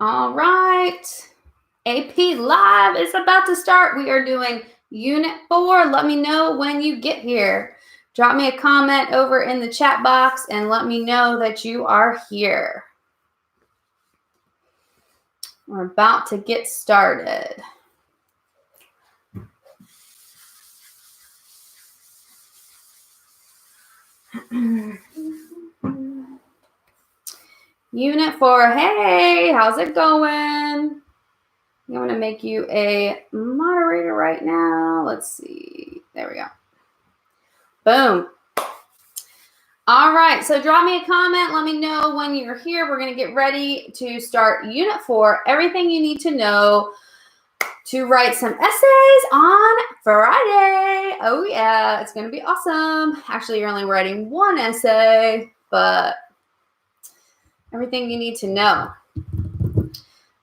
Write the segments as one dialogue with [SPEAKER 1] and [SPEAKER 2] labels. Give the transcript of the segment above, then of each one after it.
[SPEAKER 1] All right. AP Live is about to start. We are doing Unit 4. Let me know when you get here. Drop me a comment over in the chat box and let me know that you are here. We're about to get started. Unit 4. Hey, how's it going? I'm going to make you a moderator right now. Let's see. There we go. Boom. All right, so drop me a comment. Let me know when you're here. We're going to get ready to start Unit 4, everything you need to know to write some essays on Friday. Oh, yeah, it's going to be awesome. Actually, you're only writing one essay, but everything you need to know.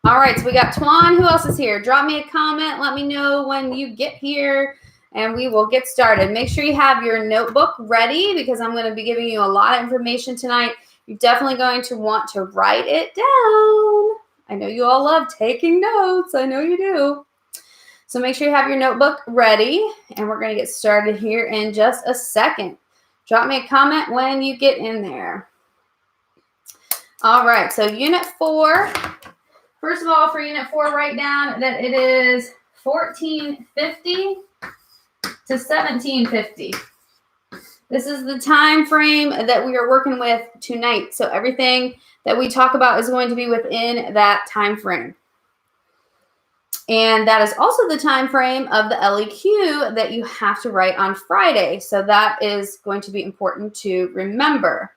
[SPEAKER 1] All right, so we got Twan. Who else is here? Drop me a comment. Let me know when you get here, and we will get started. Make sure you have your notebook ready because I'm going to be giving you a lot of information tonight. You're definitely going to want to write it down. I know you all love taking notes. I know you do. So make sure you have your notebook ready, and we're going to get started here in just a second. Drop me a comment when you get in there. All right, so Unit 4. First of all, for Unit 4, write down that it is 1450 to 1750. This is the time frame that we are working with tonight. So everything that we talk about is going to be within that time frame. And that is also the time frame of the LEQ that you have to write on Friday. So that is going to be important to remember.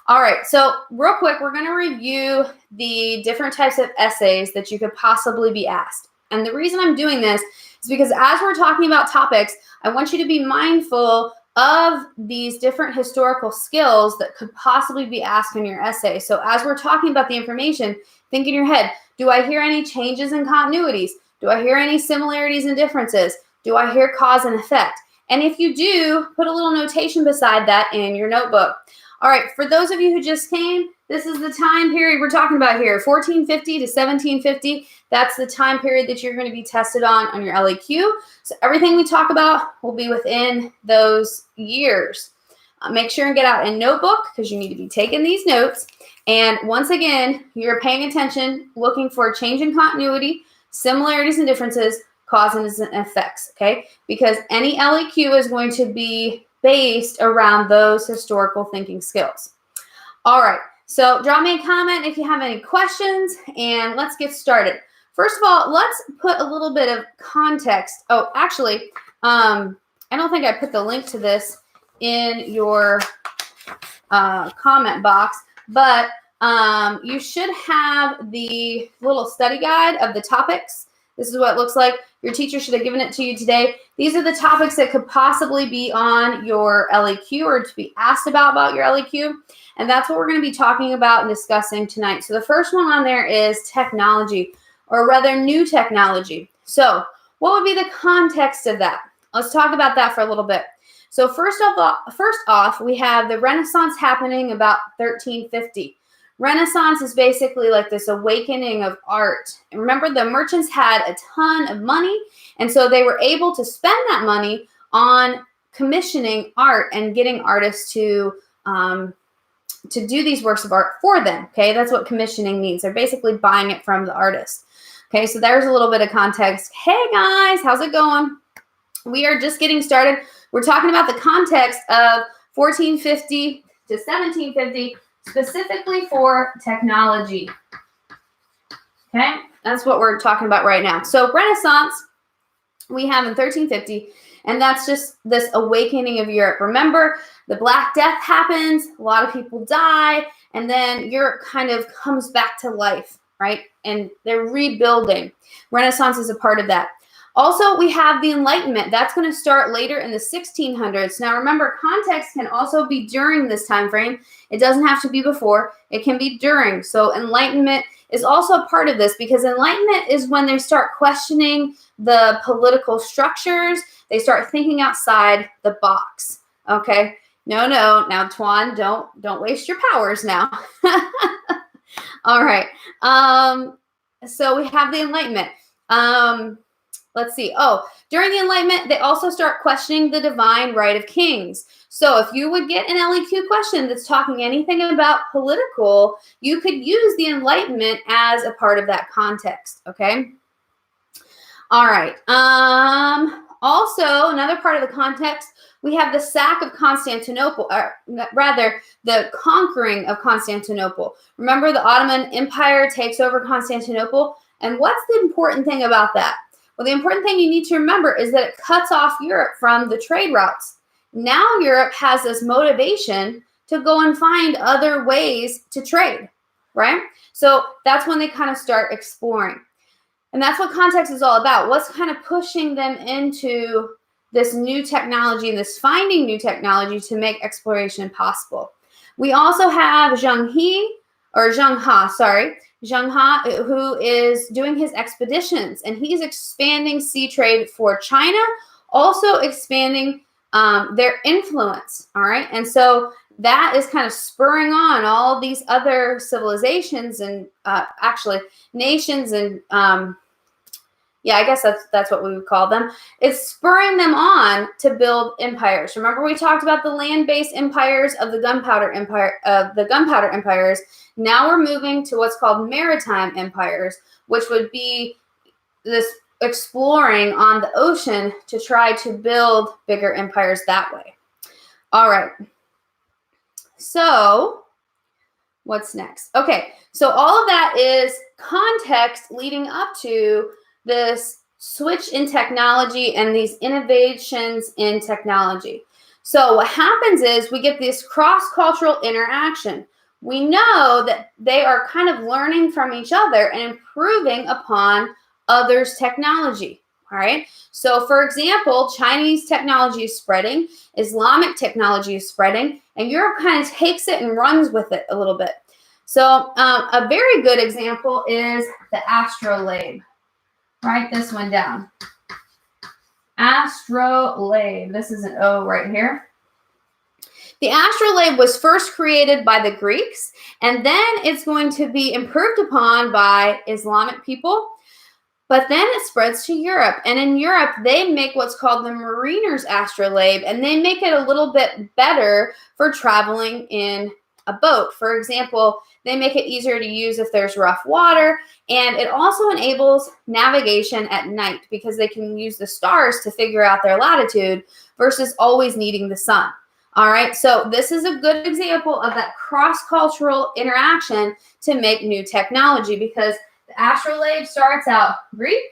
[SPEAKER 1] All right, so real quick, we're going to review the different types of essays that you could possibly be asked. And the reason I'm doing this is because as we're talking about topics, I want you to be mindful of these different historical skills that could possibly be asked in your essay. So as we're talking about the information, think in your head, do I hear any changes in continuities? Do I hear any similarities and differences? Do I hear cause and effect? And if you do, put a little notation beside that in your notebook. All right, for those of you who just came, this is the time period we're talking about here, 1450 to 1750. That's the time period that you're going to be tested on your LEQ. So everything we talk about will be within those years. Make sure and get out a notebook because you need to be taking these notes. And once again, you're paying attention, looking for change in continuity, similarities and differences, causes and effects, okay? Because any LEQ is going to be based around those historical thinking skills. All right, so drop me a comment if you have any questions, and let's get started. First of all, let's put a little bit of context. Oh, actually, I don't think I put the link to this in your comment box, but you should have the little study guide of the topics. This is what it looks like. Your teacher should have given it to you today. These are the topics that could possibly be on your LEQ or to be asked about your LEQ. And that's what we're going to be talking about and discussing tonight. So the first one on there is technology, or rather new technology. So what would be the context of that? Let's talk about that for a little bit. So first off, we have the Renaissance happening about 1350. Renaissance is basically like this awakening of art. And remember, the merchants had a ton of money, and so they were able to spend that money on commissioning art and getting artists to do these works of art for them. Okay, that's what commissioning means. They're basically buying it from the artist. Okay, so there's a little bit of context. Hey guys, how's it going? We are just getting started. We're talking about the context of 1450 to 1750. Specifically for technology. Okay, that's what we're talking about right now. So Renaissance, we have in 1350, and that's just this awakening of Europe. Remember, the Black Death happens, a lot of people die, and then Europe kind of comes back to life, right? And they're rebuilding. Renaissance is a part of that. Also, we have the Enlightenment. That's going to start later in the 1600s. Now, remember, context can also be during this time frame. It doesn't have to be before. It can be during. So Enlightenment is also a part of this because Enlightenment is when they start questioning the political structures. They start thinking outside the box. Okay? No. Now, Twan, don't waste your powers now. All right. So we have the Enlightenment. Let's see. Oh, during the Enlightenment, they also start questioning the divine right of kings. So if you would get an LEQ question that's talking anything about political, you could use the Enlightenment as a part of that context, okay? All right. Also, another part of the context, we have the sack of Constantinople, or rather, the conquering of Constantinople. Remember, the Ottoman Empire takes over Constantinople, and what's the important thing about that? Well, the important thing you need to remember is that it cuts off Europe from the trade routes. Now Europe has this motivation to go and find other ways to trade, right? So that's when they kind of start exploring. And that's what context is all about. What's kind of pushing them into this new technology and this finding new technology to make exploration possible. We also have Zheng Ha, who is doing his expeditions, and he's expanding sea trade for China, also expanding their influence, all right? And so that is kind of spurring on all these other civilizations and actually nations and yeah, I guess that's what we would call them. It's spurring them on to build empires. Remember, we talked about the land-based empires of the gunpowder empires. Now we're moving to what's called maritime empires, which would be this exploring on the ocean to try to build bigger empires that way. All right. So what's next? Okay, so all of that is context leading up to this switch in technology and these innovations in technology. So what happens is we get this cross-cultural interaction. We know that they are kind of learning from each other and improving upon others' technology. All right. So, for example, Chinese technology is spreading, Islamic technology is spreading, and Europe kind of takes it and runs with it a little bit. So, a very good example is the astrolabe. Write this one down. Astrolabe. This is an O right here. The astrolabe was first created by the Greeks, and then it's going to be improved upon by Islamic people. But then it spreads to Europe. And in Europe, they make what's called the mariner's astrolabe, and they make it a little bit better for traveling in a boat. For example, they make it easier to use if there's rough water, and it also enables navigation at night because they can use the stars to figure out their latitude versus always needing the sun. All right, so this is a good example of that cross-cultural interaction to make new technology, because the astrolabe starts out Greek,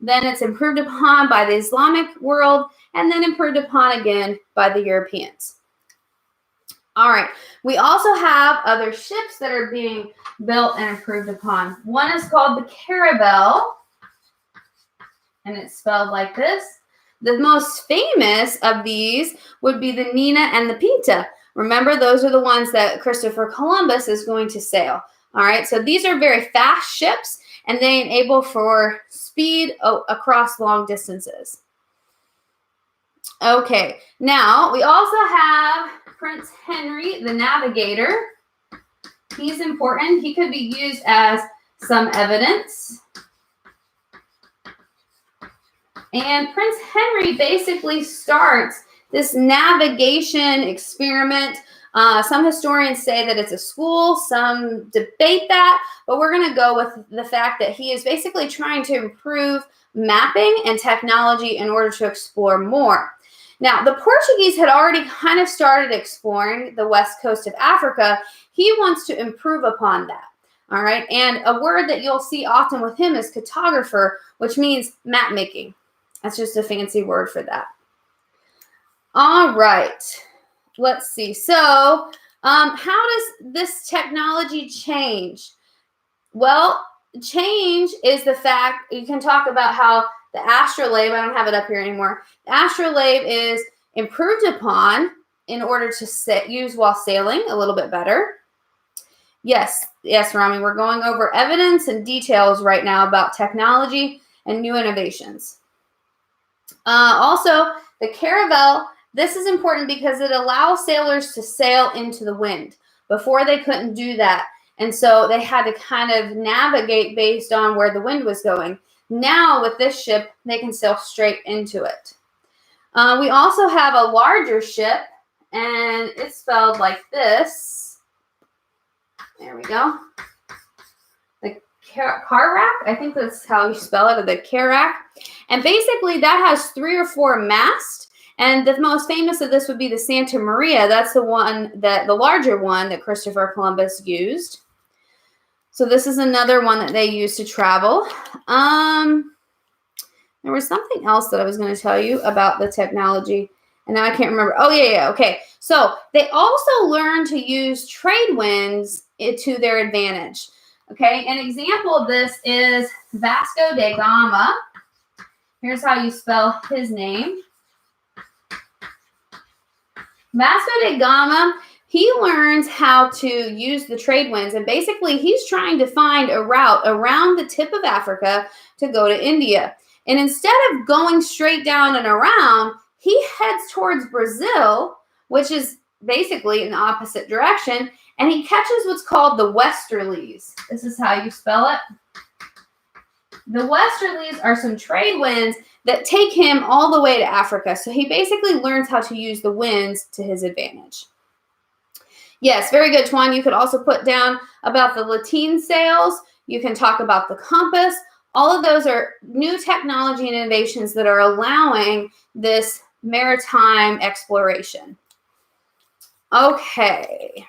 [SPEAKER 1] then it's improved upon by the Islamic world, and then improved upon again by the Europeans. All right, we also have other ships that are being built and improved upon. One is called the Caravel, and it's spelled like this. The most famous of these would be the Nina and the Pinta. Remember, those are the ones that Christopher Columbus is going to sail. All right, so these are very fast ships, and they enable for speed across long distances. Okay, now we also have Prince Henry, the navigator. He's important. He could be used as some evidence. And Prince Henry basically starts this navigation experiment. Some historians say that it's a school, some debate that, but we're going to go with the fact that he is basically trying to improve mapping and technology in order to explore more. Now, the Portuguese had already kind of started exploring the west coast of Africa. He wants to improve upon that. All right, and a word that you'll see often with him is cartographer, which means map making. That's just a fancy word for that. All right. Let's see. So how does this technology change? Well, change is the fact, you can talk about how the astrolabe, I don't have it up here anymore. The astrolabe is improved upon in order to use while sailing a little bit better. Yes, Rami, we're going over evidence and details right now about technology and new innovations. Also, the Caravel, this is important because it allows sailors to sail into the wind. Before, they couldn't do that. And so they had to kind of navigate based on where the wind was going. Now with this ship, they can sail straight into it. We also have a larger ship, and it's spelled like this. There we go. The Carrack, I think that's how you spell it, or the Carrack. And basically that has 3 or 4 masts. And the most famous of this would be the Santa Maria. That's the larger one that Christopher Columbus used. So this is another one that they used to travel. There was something else that I was going to tell you about the technology, and now I can't remember. Oh, yeah. Okay. So they also learned to use trade winds to their advantage. Okay. An example of this is Vasco da Gama. Here's how you spell his name. Vasco da Gama, he learns how to use the trade winds, and basically he's trying to find a route around the tip of Africa to go to India. And instead of going straight down and around, he heads towards Brazil, which is basically in the opposite direction, and he catches what's called the westerlies. This is how you spell it. The westerlies are some trade winds that take him all the way to Africa. So he basically learns how to use the winds to his advantage. Yes, very good, Tuan. You could also put down about the lateen sails. You can talk about the compass. All of those are new technology and innovations that are allowing this maritime exploration. Okay.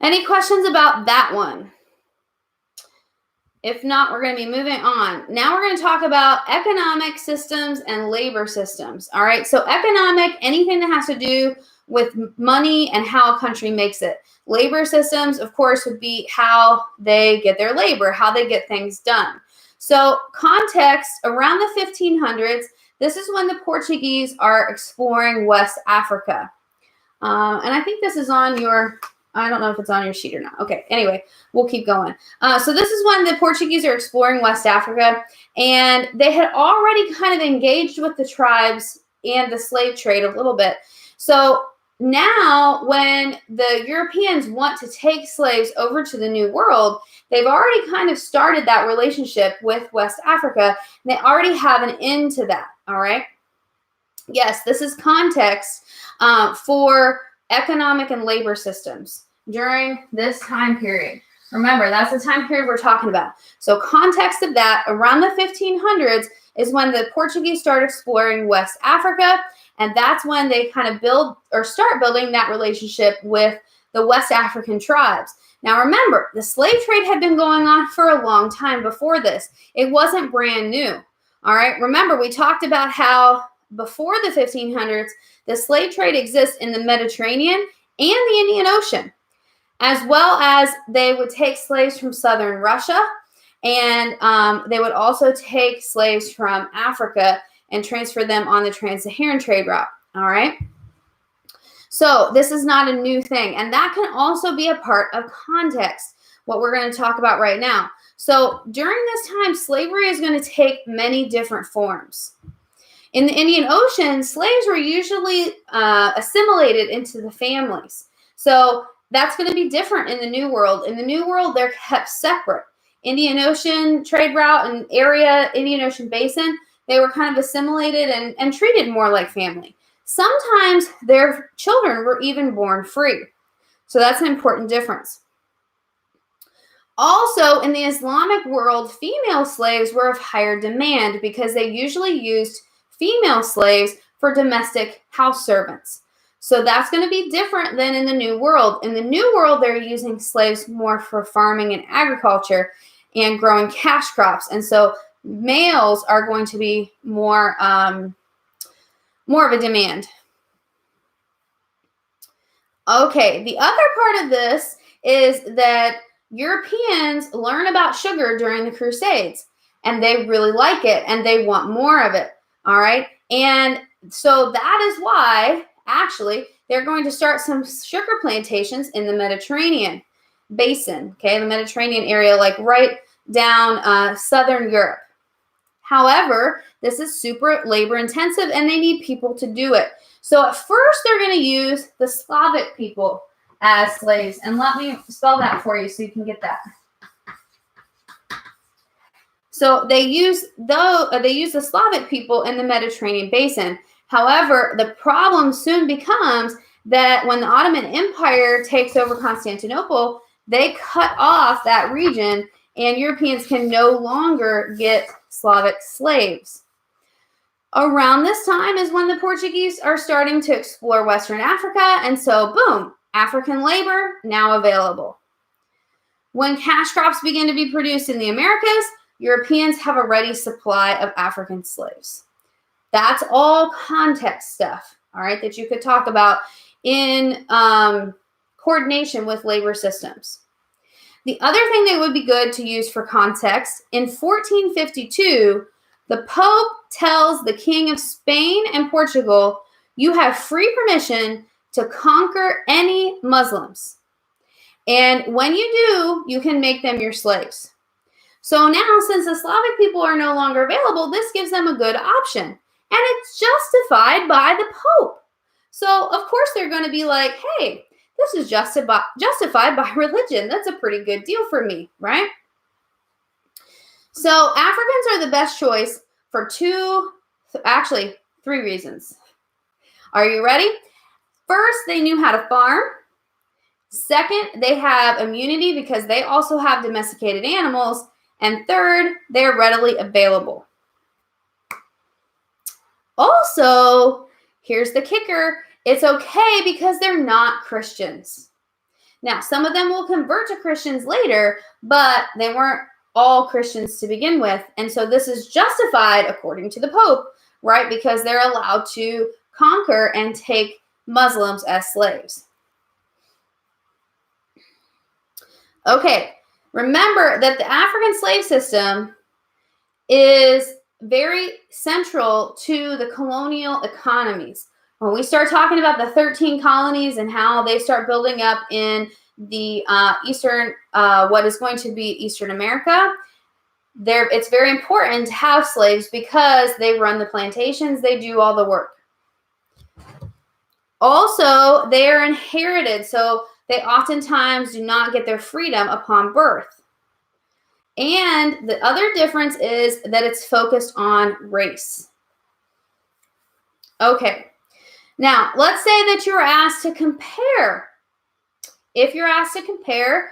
[SPEAKER 1] Any questions about that one? If not, we're going to be moving on. Now we're going to talk about economic systems and labor systems. All right. So economic, anything that has to do with money and how a country makes it. Labor systems, of course, would be how they get their labor, how they get things done. So context, around the 1500s, this is when the Portuguese are exploring West Africa. And I think this is on your, I don't know if it's on your sheet or not. Okay, anyway, we'll keep going. So this is when the Portuguese are exploring West Africa, and they had already kind of engaged with the tribes and the slave trade a little bit. So now when the Europeans want to take slaves over to the New World, they've already kind of started that relationship with West Africa. And they already have an end to that, all right? Yes, this is context for economic and labor systems during this time period. Remember, that's the time period we're talking about. So context of that, around the 1500s is when the Portuguese start exploring West Africa, and that's when they kind of build or start building that relationship with the West African tribes. Now remember, the slave trade had been going on for a long time before this. It wasn't brand new. All right, remember we talked about how before the 1500s, the slave trade exists in the Mediterranean and the Indian Ocean, as well as they would take slaves from southern Russia, and they would also take slaves from Africa and transfer them on the trans-Saharan trade route, all right? So this is not a new thing, and that can also be a part of context, what we're going to talk about right now. So during this time, slavery is going to take many different forms. In the Indian Ocean, slaves were usually assimilated into the families. So that's going to be different in the New World. In the New World, they're kept separate. Indian Ocean trade route and area, Indian Ocean basin, they were kind of assimilated and treated more like family. Sometimes their children were even born free. So that's an important difference. Also, in the Islamic world, female slaves were of higher demand because they usually used female slaves for domestic house servants. So that's going to be different than in the New World. In the New World, they're using slaves more for farming and agriculture and growing cash crops. And so males are going to be more of a demand. Okay, the other part of this is that Europeans learn about sugar during the Crusades, and they really like it, and they want more of it. All right. And so that is why, actually, they're going to start some sugar plantations in the Mediterranean basin, okay, the Mediterranean area, like right down southern Europe. However, this is super labor intensive, and they need people to do it. So at first, they're going to use the Slavic people as slaves. And let me spell that for you so you can get that. So they use the Slavic people in the Mediterranean basin. However, the problem soon becomes that when the Ottoman Empire takes over Constantinople, they cut off that region and Europeans can no longer get Slavic slaves. Around this time is when the Portuguese are starting to explore Western Africa, and so boom, African labor now available. When cash crops begin to be produced in the Americas, Europeans have a ready supply of African slaves. That's all context stuff, all right, that you could talk about in coordination with labor systems. The other thing that would be good to use for context, in 1452, the Pope tells the King of Spain and Portugal, you have free permission to conquer any Muslims. And when you do, you can make them your slaves. So now, since the Slavic people are no longer available, this gives them a good option. And it's justified by the Pope. So, of course, they're going to be like, hey, this is justified by religion. That's a pretty good deal for me, right? So Africans are the best choice for three reasons. Are you ready? First, they knew how to farm. Second, they have immunity because they also have domesticated animals. And third, they're readily available. Also, here's the kicker. It's okay because they're not Christians. Now, some of them will convert to Christians later, but they weren't all Christians to begin with. And so this is justified according to the Pope, right? Because they're allowed to conquer and take Muslims as slaves. Okay, remember that the African slave system is very central to the colonial economies. When we start talking about the 13 colonies and how they start building up in the what is going to be Eastern America, it's very important to have slaves because they run the plantations, they do all the work. Also, they are inherited, so they oftentimes do not get their freedom upon birth. And the other difference is that it's focused on race. Okay. Now, let's say that you're asked to compare. If you're asked to compare,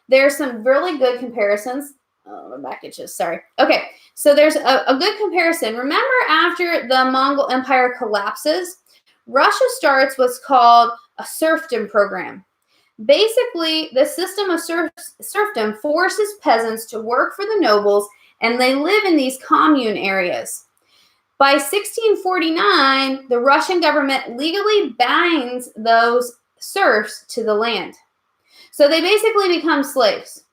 [SPEAKER 1] there's some really good comparisons. Oh, back itches, sorry. Okay, so there's a good comparison. Remember, after the Mongol Empire collapses, Russia starts what's called a serfdom program. Basically, the system of serfdom forces peasants to work for the nobles, and they live in these commune areas. By 1649, the Russian government legally binds those serfs to the land. So they basically become slaves.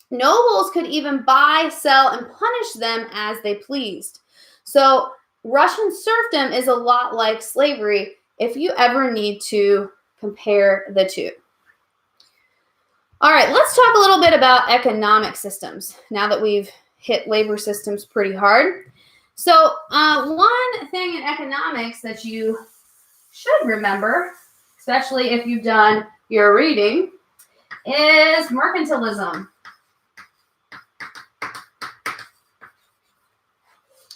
[SPEAKER 1] Nobles could even buy, sell, and punish them as they pleased. So Russian serfdom is a lot like slavery if you ever need to compare the two. All right, let's talk a little bit about economic systems now that we've hit labor systems pretty hard. So one thing in economics that you should remember, especially if you've done your reading, is mercantilism.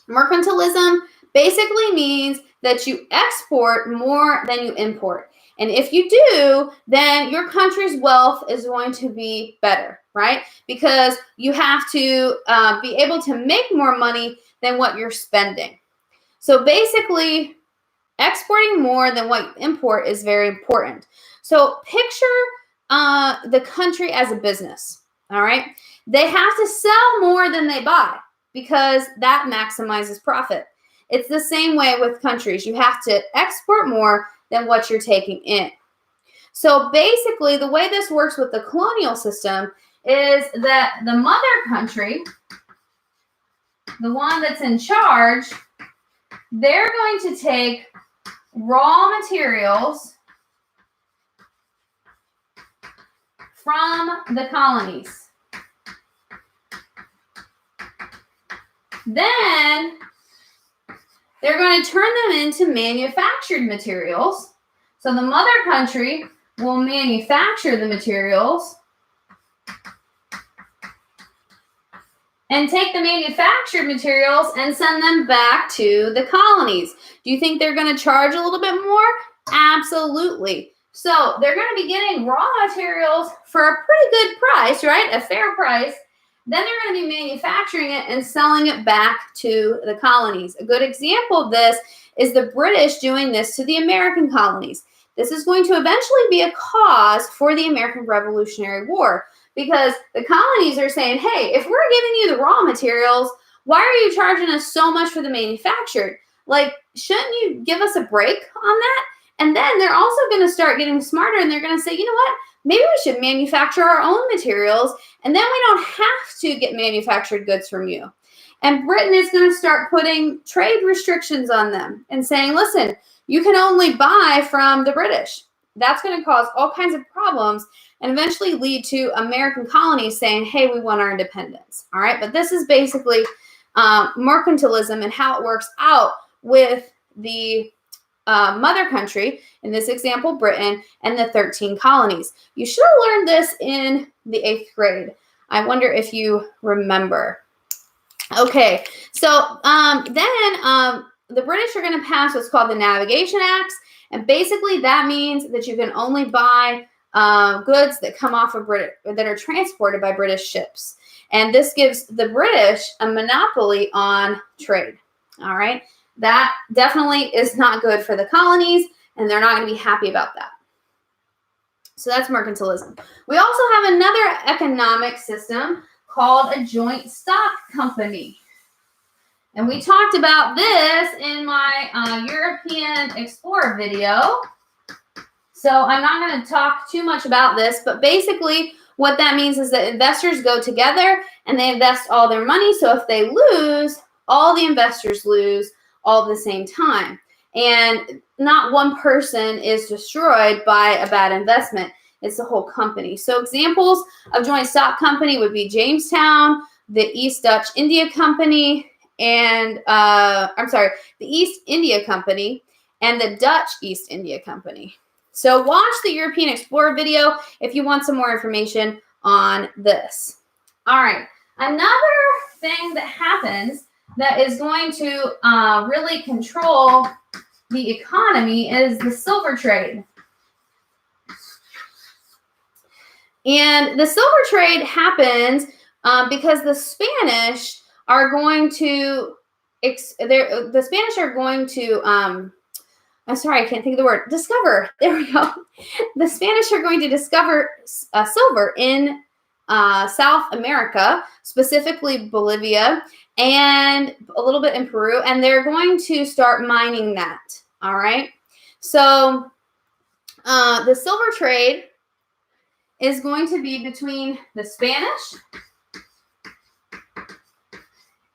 [SPEAKER 1] Mercantilism basically means that you export more than you import. And if you do, then your country's wealth is going to be better, right? Because you have to be able to make more money than what you're spending. So basically, exporting more than what you import is very important. So picture the country as a business, all right? They have to sell more than they buy because that maximizes profit. It's the same way with countries. You have to export more than what you're taking in. So basically, the way this works with the colonial system is that the mother country, the one that's in charge, they're going to take raw materials from the colonies. Then they're going to turn them into manufactured materials So the mother country will manufacture the materials and take the manufactured materials and send them back to the colonies. Do you think they're going to charge a little bit more? Absolutely. So they're going to be getting raw materials for a pretty good price, right? A fair price. Then they're going to be manufacturing it and selling it back to the colonies. A good example of this is the British doing this to the American colonies. This is going to eventually be a cause for the American Revolutionary War, because the colonies are saying, hey, if we're giving you the raw materials, why are you charging us so much for the manufactured? Like, shouldn't you give us a break on that? And then they're also going to start getting smarter, and they're going to say, you know what? Maybe we should manufacture our own materials, and then we don't have to get manufactured goods from you. And Britain is going to start putting trade restrictions on them and saying, listen, you can only buy from the British. That's going to cause all kinds of problems and eventually lead to American colonies saying, hey, we want our independence. All right, but this is basically mercantilism and how it works out with the mother country, in this example, Britain, and the 13 colonies. You should have learned this in the 8th grade. I wonder if you remember. Okay, so then the British are going to pass what's called the Navigation Acts, and basically that means that you can only buy goods that come off of that are transported by British ships. And this gives the British a monopoly on trade. All right. That definitely is not good for the colonies, and they're not going to be happy about that. So that's mercantilism. We also have another economic system called a joint stock company. And we talked about this in my European Explorer video. So I'm not going to talk too much about this, but basically what that means is that investors go together and they invest all their money. So if they lose, all the investors lose all at the same time. And not one person is destroyed by a bad investment. It's the whole company. So examples of joint stock company would be Jamestown, the East Dutch India Company, and the East India Company and the Dutch East India Company. So watch the European Explorer video if you want some more information on this. All right, another thing that happens that is going to really control the economy is the silver trade. And the silver trade happens because the Spanish are going to, I'm sorry, I can't think of the word, discover. There we go. The Spanish are going to discover silver in South America, specifically Bolivia, and a little bit in Peru, and they're going to start mining that. All right. So the silver trade is going to be between the Spanish,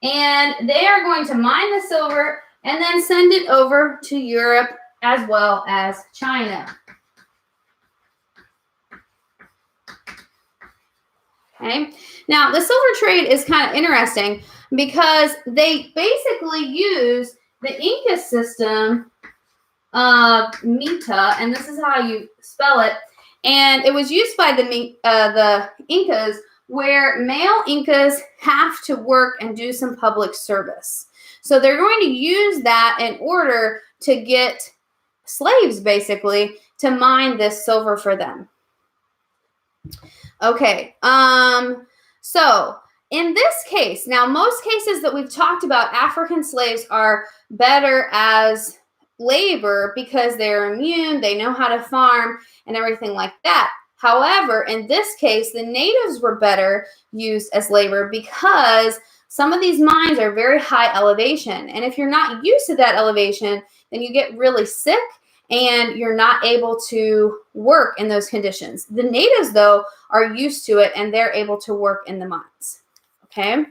[SPEAKER 1] and they are going to mine the silver and then send it over to Europe as well as China. Okay. Now, the silver trade is kind of interesting because they basically use the Inca system of Mita, and this is how you spell it. And it was used by the Incas, where male Incas have to work and do some public service. So they're going to use that in order to get slaves, basically, to mine this silver for them. Okay, so in this case, now most cases that we've talked about, African slaves are better as labor because they're immune, they know how to farm and everything like that. However, in this case, the natives were better used as labor because some of these mines are very high elevation. And if you're not used to that elevation, then you get really sick and you're not able to work in those conditions. The natives, though, are used to it and they're able to work in the mines. Okay.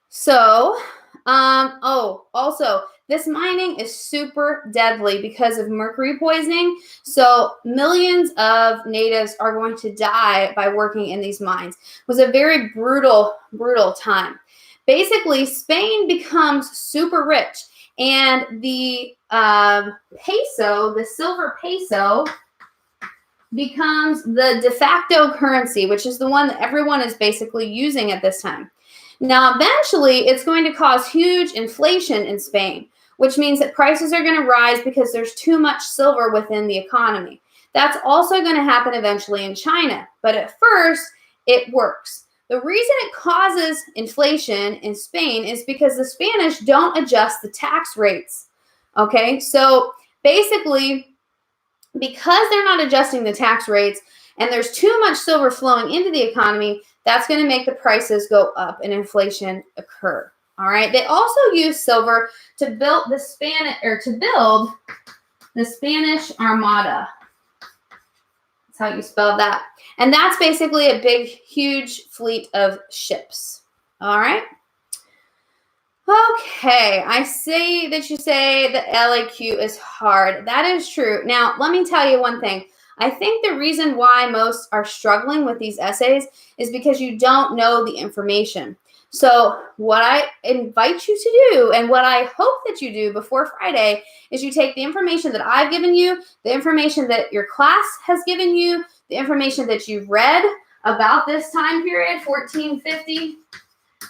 [SPEAKER 1] So, also, this mining is super deadly because of mercury poisoning. So millions of natives are going to die by working in these mines. It was a very brutal, brutal time. Basically, Spain becomes super rich, And the peso, the silver peso, becomes the de facto currency, which is the one that everyone is basically using at this time. Now, eventually, it's going to cause huge inflation in Spain, which means that prices are going to rise because there's too much silver within the economy. That's also going to happen eventually in China, but at first, it works. The reason it causes inflation in Spain is because the Spanish don't adjust the tax rates. Okay, so basically, because they're not adjusting the tax rates and there's too much silver flowing into the economy, that's going to make the prices go up and inflation occur. All right. They also use silver to build the Spanish Armada. That's how you spell that. And that's basically a big, huge fleet of ships. All right. Okay, I see that you say the LAQ is hard. That is true. Now, let me tell you one thing. I think the reason why most are struggling with these essays is because you don't know the information. So what I invite you to do, and what I hope that you do before Friday, is you take the information that I've given you, the information that your class has given you, the information that you've read about this time period, 1450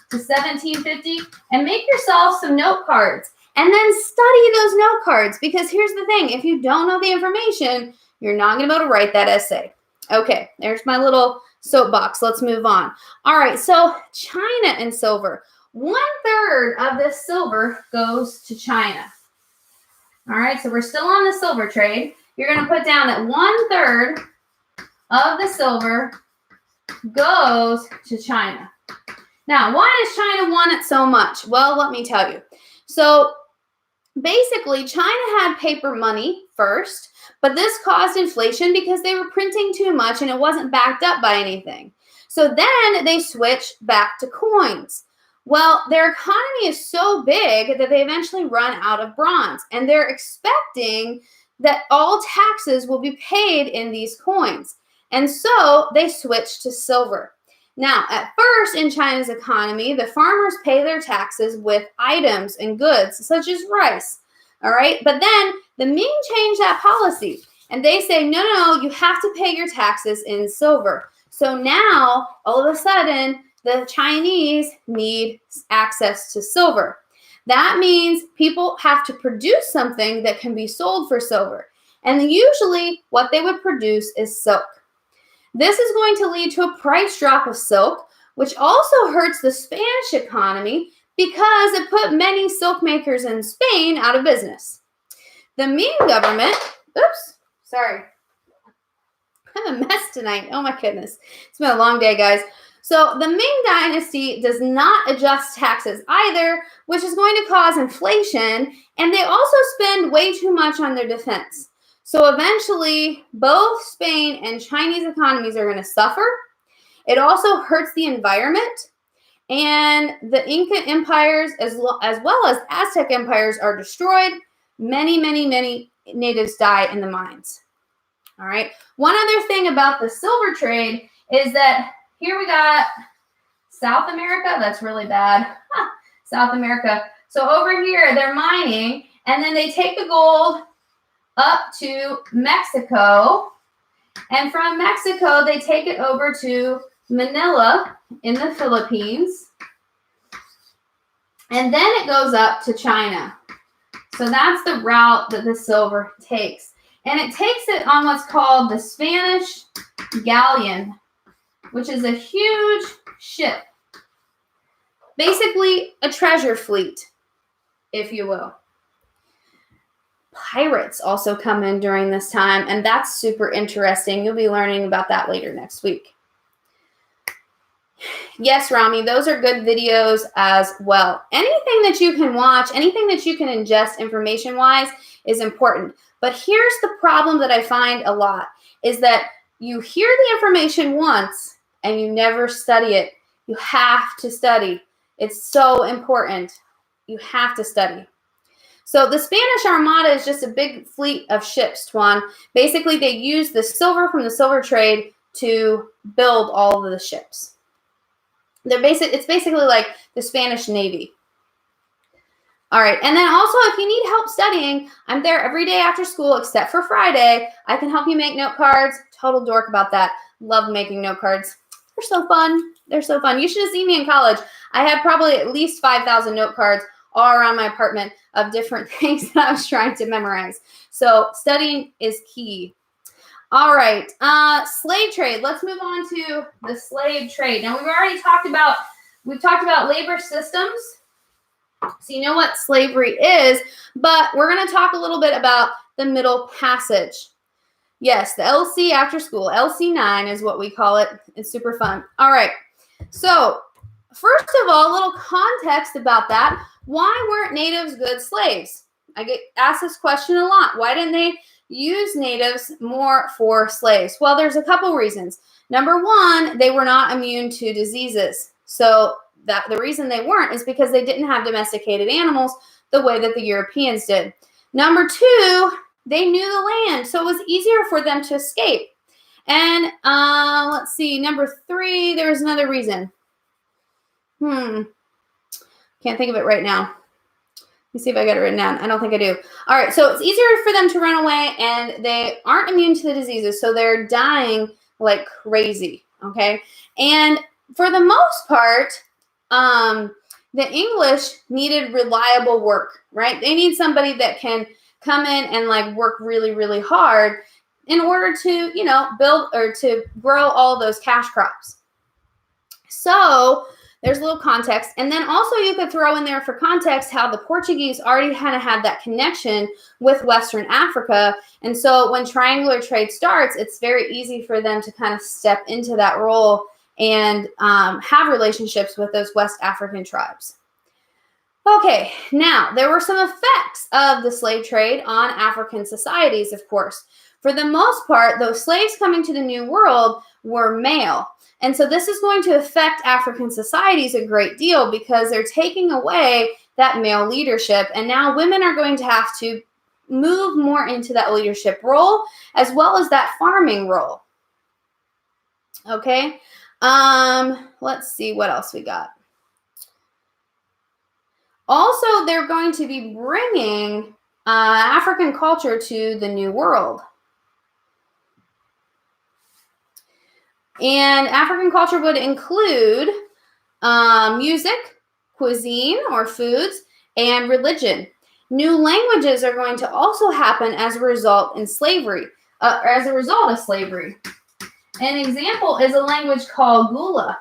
[SPEAKER 1] to 1750, and make yourself some note cards and then study those note cards, because here's the thing: if you don't know the information, you're not going to be able to write that essay. Okay, there's my little soapbox. Let's move on. All right, so China and silver. 1/3 of this silver goes to China. All right, so we're still on the silver trade. You're going to put down that 1/3 of the silver goes to China. Now, why does China want it so much? Well, let me tell you. So basically, China had paper money first, but this caused inflation because they were printing too much and it wasn't backed up by anything. So then they switched back to coins. Well, their economy is so big that they eventually run out of bronze, and they're expecting that all taxes will be paid in these coins. And so they switched to silver. Now, at first in China's economy, the farmers pay their taxes with items and goods such as rice. All right. But then the Ming changed that policy and they say, no, you have to pay your taxes in silver. So now all of a sudden, the Chinese need access to silver. That means people have to produce something that can be sold for silver. And usually what they would produce is silk. This is going to lead to a price drop of silk, which also hurts the Spanish economy because it put many silk makers in Spain out of business. The Ming government, I'm a mess tonight. Oh my goodness. It's been a long day, guys. So the Ming dynasty does not adjust taxes either, which is going to cause inflation, and they also spend way too much on their defense. So eventually, both Spain and Chinese economies are going to suffer. It also hurts the environment. And the Inca empires, as well as Aztec empires, are destroyed. Many natives die in the mines. All right. One other thing about the silver trade is that here we got South America. That's really bad. South America. So over here, they're mining, and then they take the gold up to Mexico, and from Mexico they take it over to Manila in the Philippines, and then it goes up to China. So that's the route that the silver takes, and it takes it on what's called the Spanish galleon, which is a huge ship, basically a treasure fleet, if you will. Pirates also come in during this time, and that's super interesting. You'll be learning about that later next week. Yes, Rami, those are good videos as well. Anything that you can watch, anything that you can ingest information-wise is important. But here's the problem that I find a lot, is that you hear the information once and you never study it. You have to study. It's so important. You have to study. So the Spanish Armada is just a big fleet of ships, Tuan. Basically, they use the silver from the silver trade to build all of the ships. It's basically like the Spanish Navy. All right. And then also, if you need help studying, I'm there every day after school except for Friday. I can help you make note cards. Total dork about that. Love making note cards. They're so fun. They're so fun. You should have seen me in college. I had probably at least 5,000 note cards all around my apartment of different things that I was trying to memorize. So studying is key. All right. Slave trade. Let's move on to the slave trade. Now, we've talked about labor systems. So you know what slavery is, but we're going to talk a little bit about the Middle Passage. Yes, the LC after school. LC9 is what we call it. It's super fun. All right. So first of all, a little context about that. Why weren't natives good slaves? I get asked this question a lot. Why didn't they use natives more for slaves? Well, there's a couple reasons. Number one, they were not immune to diseases. So the reason they weren't is because they didn't have domesticated animals the way that the Europeans did. Number two, they knew the land, so it was easier for them to escape. And let's see, number three, there was another reason. Can't think of it right now. Let me see if I got it written down. I don't think I do. All right, so it's easier for them to run away, and they aren't immune to the diseases, so they're dying like crazy, okay? And for the most part, the English needed reliable work, right? They need somebody that can come in and like work really, really hard in order to, build or to grow all those cash crops. So there's a little context. And then also you could throw in there for context how the Portuguese already kind of had that connection with Western Africa. And so when triangular trade starts, it's very easy for them to kind of step into that role and have relationships with those West African tribes. Okay, now there were some effects of the slave trade on African societies, of course. For the most part, those slaves coming to the New World were male. And so this is going to affect African societies a great deal because they're taking away that male leadership. And now women are going to have to move more into that leadership role as well as that farming role. Okay, let's see what else we got. Also, they're going to be bringing African culture to the New World. And African culture would include music, cuisine or foods, and religion. New languages are going to also happen as a result of slavery. An example is a language called Gula.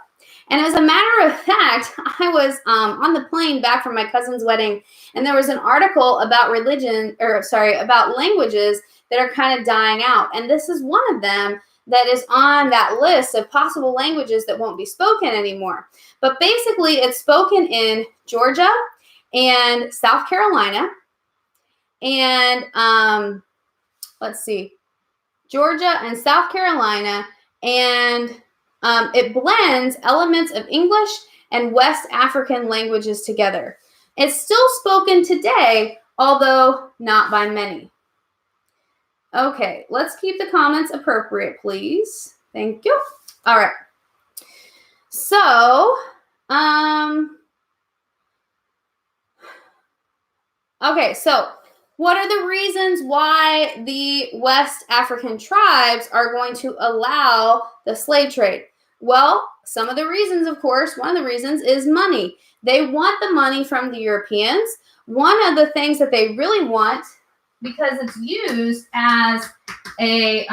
[SPEAKER 1] And as a matter of fact, I was on the plane back from my cousin's wedding, and there was an article about about languages that are kind of dying out. And this is one of them that is on that list of possible languages that won't be spoken anymore. But basically, it's spoken in Georgia and South Carolina. And Georgia and South Carolina, and it blends elements of English and West African languages together. It's still spoken today, although not by many. Okay, let's keep the comments appropriate, please. Thank you. All right. So, okay, so what are the reasons why the West African tribes are going to allow the slave trade? Well, some of the reasons, of course, one of the reasons is money. They want the money from the Europeans. One of the things that they really want, because it's used as a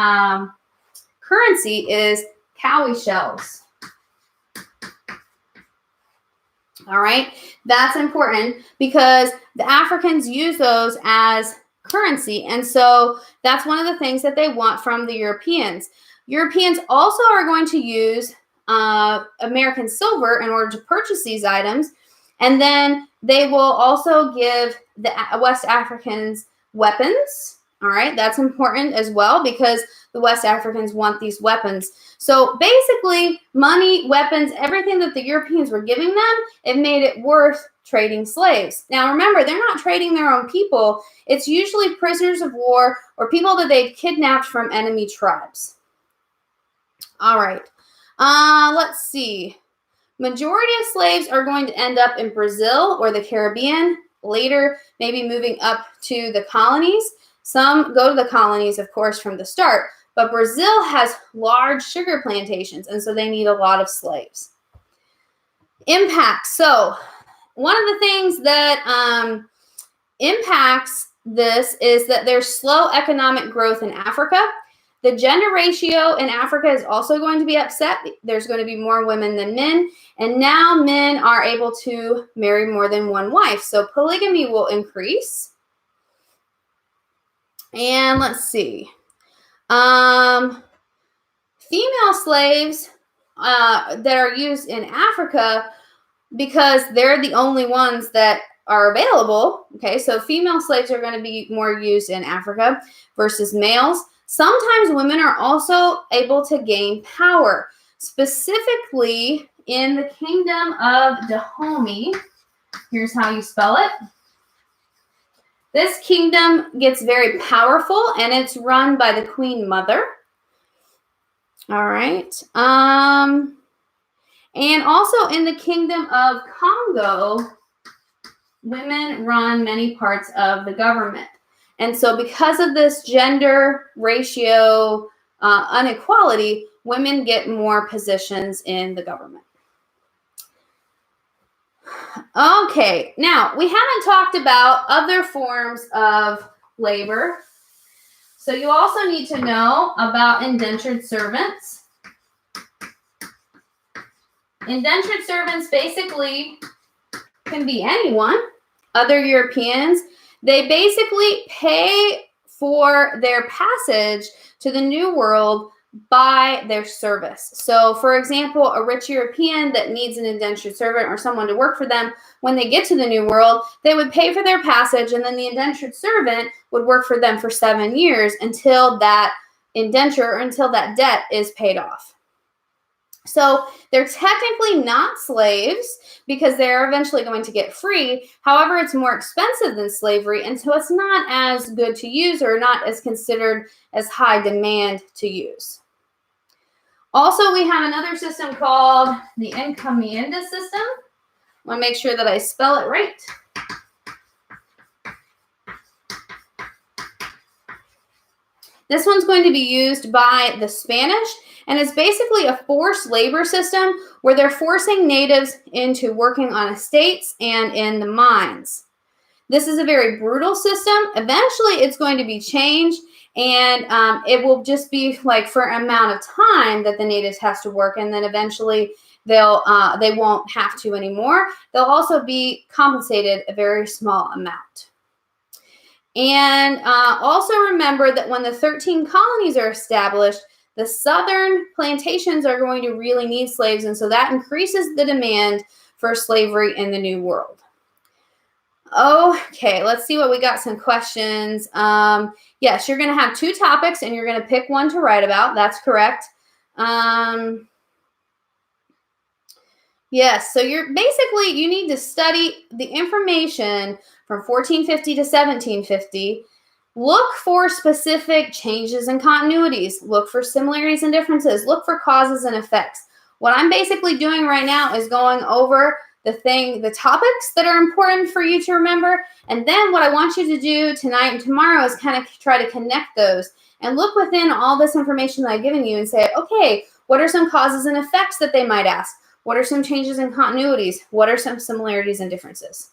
[SPEAKER 1] currency, is cowrie shells. All right, that's important because the Africans use those as currency. And so that's one of the things that they want from the Europeans. Europeans also are going to use American silver in order to purchase these items. And then they will also give the West Africans weapons. All right, that's important as well because the West Africans want these weapons. So basically, money, weapons, everything that the Europeans were giving them, it made it worth trading slaves. Now, remember, they're not trading their own people. It's usually prisoners of war or people that they'd kidnapped from enemy tribes. All right, let's see. Majority of slaves are going to end up in Brazil or the Caribbean. later, maybe moving up to the colonies. Some go to the colonies, of course, from the start, but Brazil has large sugar plantations, and so they need a lot of slaves. Impact. So one of the things that impacts this is that there's slow economic growth in Africa. The gender ratio in Africa is also going to be upset. There's going to be more women than men, and now men are able to marry more than one wife. So polygamy will increase. And let's see. Female slaves that are used in Africa, because they're the only ones that are available. Okay, so female slaves are going to be more used in Africa versus males. Sometimes women are also able to gain power, specifically in the kingdom of Dahomey. Here's how you spell it. This kingdom gets very powerful, and it's run by the Queen Mother. All right. And also in the kingdom of Congo, women run many parts of the government. And so because of this gender ratio inequality, women get more positions in the government. Okay, now we haven't talked about other forms of labor. So you also need to know about indentured servants. Indentured servants basically can be anyone, other Europeans. They basically pay for their passage to the New World by their service. So, for example, a rich European that needs an indentured servant or someone to work for them, when they get to the New World, they would pay for their passage, and then the indentured servant would work for them for 7 years until that indenture or until that debt is paid off. So they're technically not slaves because they're eventually going to get free. However, it's more expensive than slavery, and so it's not as good to use or not as considered as high demand to use. Also, we have another system called the encomienda system. I want to make sure that I spell it right. This one's going to be used by the Spanish, and it's basically a forced labor system where they're forcing natives into working on estates and in the mines. This is a very brutal system. Eventually, it's going to be changed, and it will just be like for an amount of time that the natives has to work, and then eventually they won't have to anymore. They'll also be compensated a very small amount. And also remember that when the 13 colonies are established, the southern plantations are going to really need slaves, and so that increases the demand for slavery in the New World. Okay, let's see what we got. Some questions. Yes, you're going to have 2 topics, and you're going to pick one to write about. That's correct. Yes, so you need to study the information from 1450 to 1750. Look for specific changes and continuities. Look for similarities and differences. Look for causes and effects. What I'm basically doing right now is going over the topics that are important for you to remember. And then what I want you to do tonight and tomorrow is kind of try to connect those and look within all this information that I've given you and say, okay, what are some causes and effects that they might ask? What are some changes and continuities? What are some similarities and differences?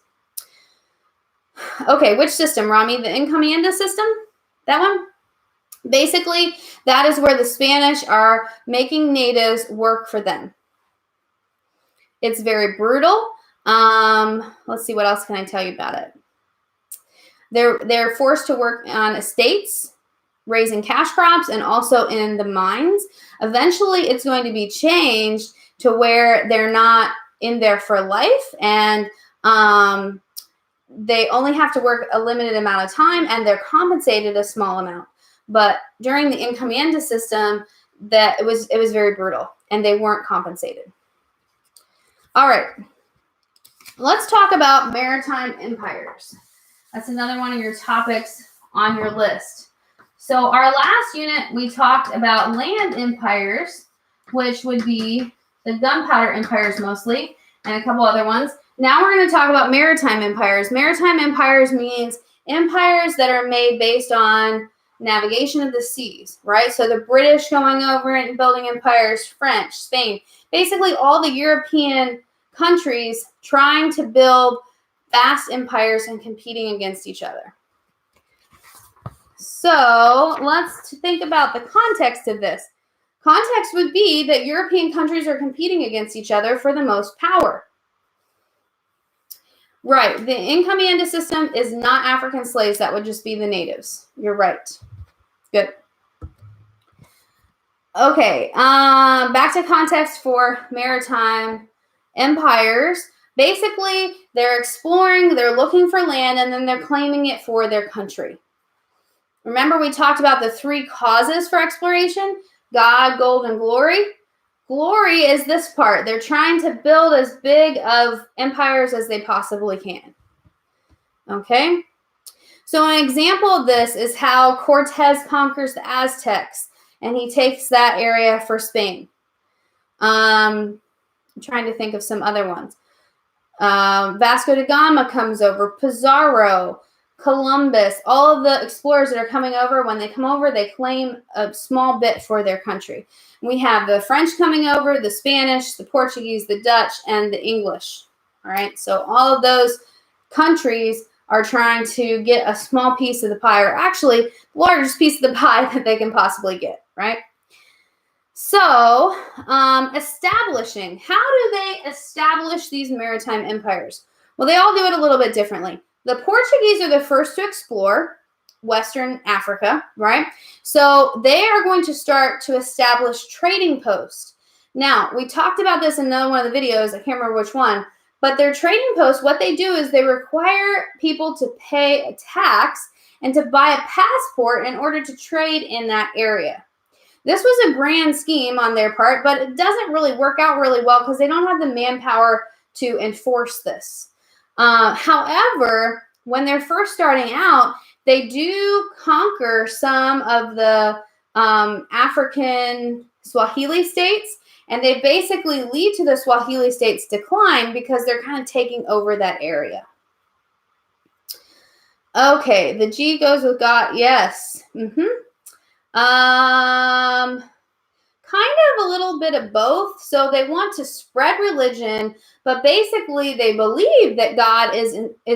[SPEAKER 1] Okay, which system, Rami? The encomienda system? That one? Basically, that is where the Spanish are making natives work for them. It's very brutal. Let's see, what else can I tell you about it? They're forced to work on estates, raising cash crops, and also in the mines. Eventually, it's going to be changed to where they're not in there for life, and they only have to work a limited amount of time, and they're compensated a small amount. But during the encomienda system, it was very brutal, and they weren't compensated. All right, let's talk about maritime empires. That's another one of your topics on your list. So our last unit, we talked about land empires, which would be the gunpowder empires mostly, and a couple other ones. Now we're going to talk about maritime empires. Maritime empires means empires that are made based on navigation of the seas, right? So the British going over and building empires, French, Spain, basically all the European countries trying to build vast empires and competing against each other. So let's think about the context of this. Context would be that European countries are competing against each other for the most power. Right, the encomienda system is not African slaves. That would just be the natives. You're right. Good. Okay, back to context for maritime empires. Basically, they're exploring, they're looking for land, and then they're claiming it for their country. Remember, we talked about the 3 causes for exploration: God, gold, and glory. Glory is this part. They're trying to build as big of empires as they possibly can. Okay? So an example of this is how Cortez conquers the Aztecs, and he takes that area for Spain. I'm trying to think of some other ones. Vasco da Gama comes over, Pizarro, Columbus, all of the explorers that are coming over, when they come over, they claim a small bit for their country. We have the French coming over, the Spanish, the Portuguese, the Dutch, and the English. All right, so all of those countries are trying to get a small piece of the pie, or actually the largest piece of the pie that they can possibly get, right? So, establishing. How do they establish these maritime empires? Well, they all do it a little bit differently. The Portuguese are the first to explore Western Africa, right? So they are going to start to establish trading posts. Now, we talked about this in another one of the videos. I can't remember which one. But their trading posts, what they do is they require people to pay a tax and to buy a passport in order to trade in that area. This was a grand scheme on their part, but it doesn't really work out really well because they don't have the manpower to enforce this. However, when they're first starting out, they do conquer some of the African Swahili states, and they basically lead to the Swahili states' decline because they're kind of taking over that area. Okay, the G goes with God. Yes. Kind of a little bit of both. So they want to spread religion, but basically they believe that God is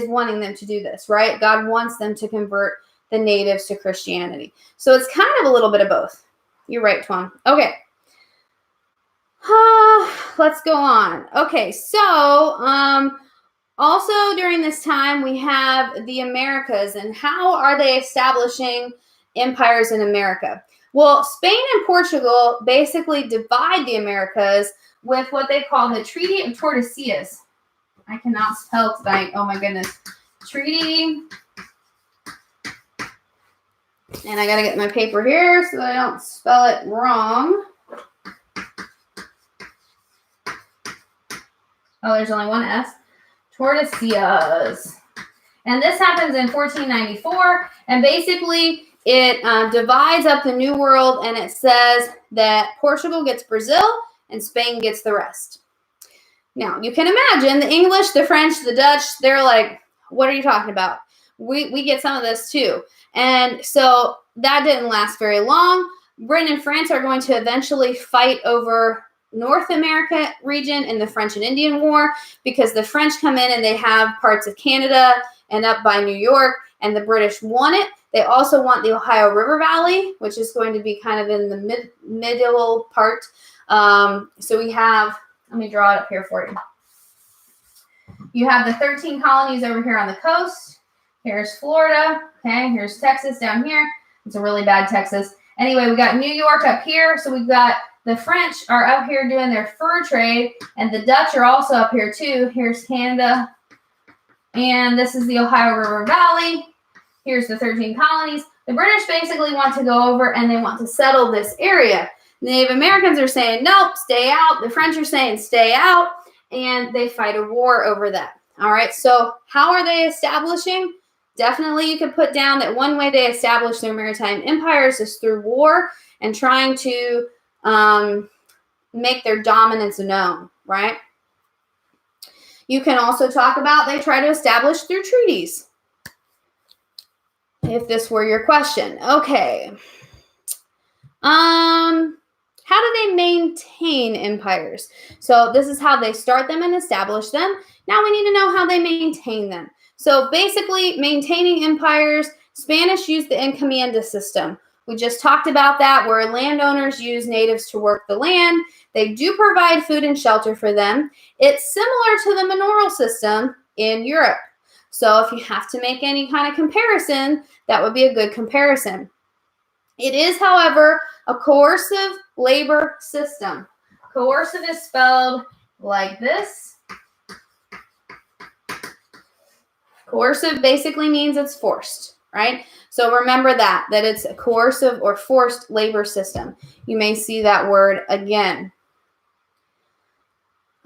[SPEAKER 1] wanting them to do this, right? God wants them to convert the natives to Christianity. So it's kind of a little bit of both. You're right, Tuan. Okay. Let's go on. Okay, so also during this time we have the Americas, and how are they establishing empires in America? Well, Spain and Portugal basically divide the Americas with what they call the Treaty of Tordesillas. I cannot spell tonight. Oh my goodness. Treaty. And I got to get my paper here so that I don't spell it wrong. Oh, there's only one S. Tordesillas. And this happens in 1494. And basically, it divides up the New World, and it says that Portugal gets Brazil and Spain gets the rest. Now, you can imagine the English, the French, the Dutch, they're like, what are you talking about? We get some of this too. And so that didn't last very long. Britain and France are going to eventually fight over North America region in the French and Indian War, because the French come in and they have parts of Canada and up by New York, and the British want it. They also want the Ohio River Valley, which is going to be kind of in the middle part. So we have, let me draw it up here for you. You have the 13 colonies over here on the coast. Here's Florida. Okay, here's Texas down here. It's a really bad Texas. Anyway, we got New York up here. So we've got the French are up here doing their fur trade, and the Dutch are also up here too. Here's Canada, and this is the Ohio River Valley. Here's the 13 colonies. The British basically want to go over and they want to settle this area. The Native Americans are saying, nope, stay out. The French are saying, stay out. And they fight a war over that. All right, so how are they establishing? Definitely you could put down that one way they establish their maritime empires is through war and trying to make their dominance known, right? You can also talk about they try to establish through treaties, if this were your question. Okay. How do they maintain empires? So this is how they start them and establish them. Now we need to know how they maintain them. So basically, maintaining empires, Spanish used the encomienda system. We just talked about that, where landowners use natives to work the land. They do provide food and shelter for them. It's similar to the manorial system in Europe. So if you have to make any kind of comparison, that would be a good comparison. It is, however, a coercive labor system. Coercive is spelled like this. Coercive basically means it's forced, right? So remember that it's a coercive or forced labor system. You may see that word again.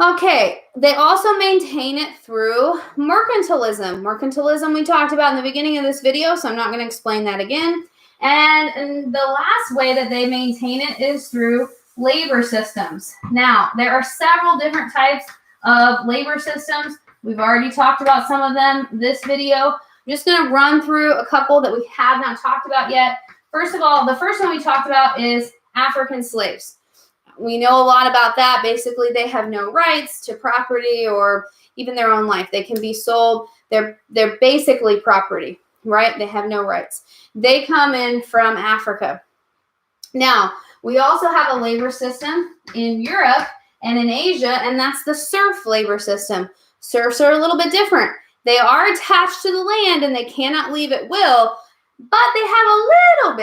[SPEAKER 1] Okay, they also maintain it through mercantilism. Mercantilism we talked about in the beginning of this video, so I'm not going to explain that again. And the last way that they maintain it is through labor systems. Now, there are several different types of labor systems. We've already talked about some of them this video. I'm just going to run through a couple that we have not talked about yet. First of all, the first one we talked about is African slaves. We know a lot about that. Basically, they have no rights to property or even their own life. They can be sold. They're basically property, right? They have no rights. They come in from Africa. Now, we also have a labor system in Europe and in Asia, and that's the serf labor system. Serfs are a little bit different. They are attached to the land and they cannot leave at will, but they have a little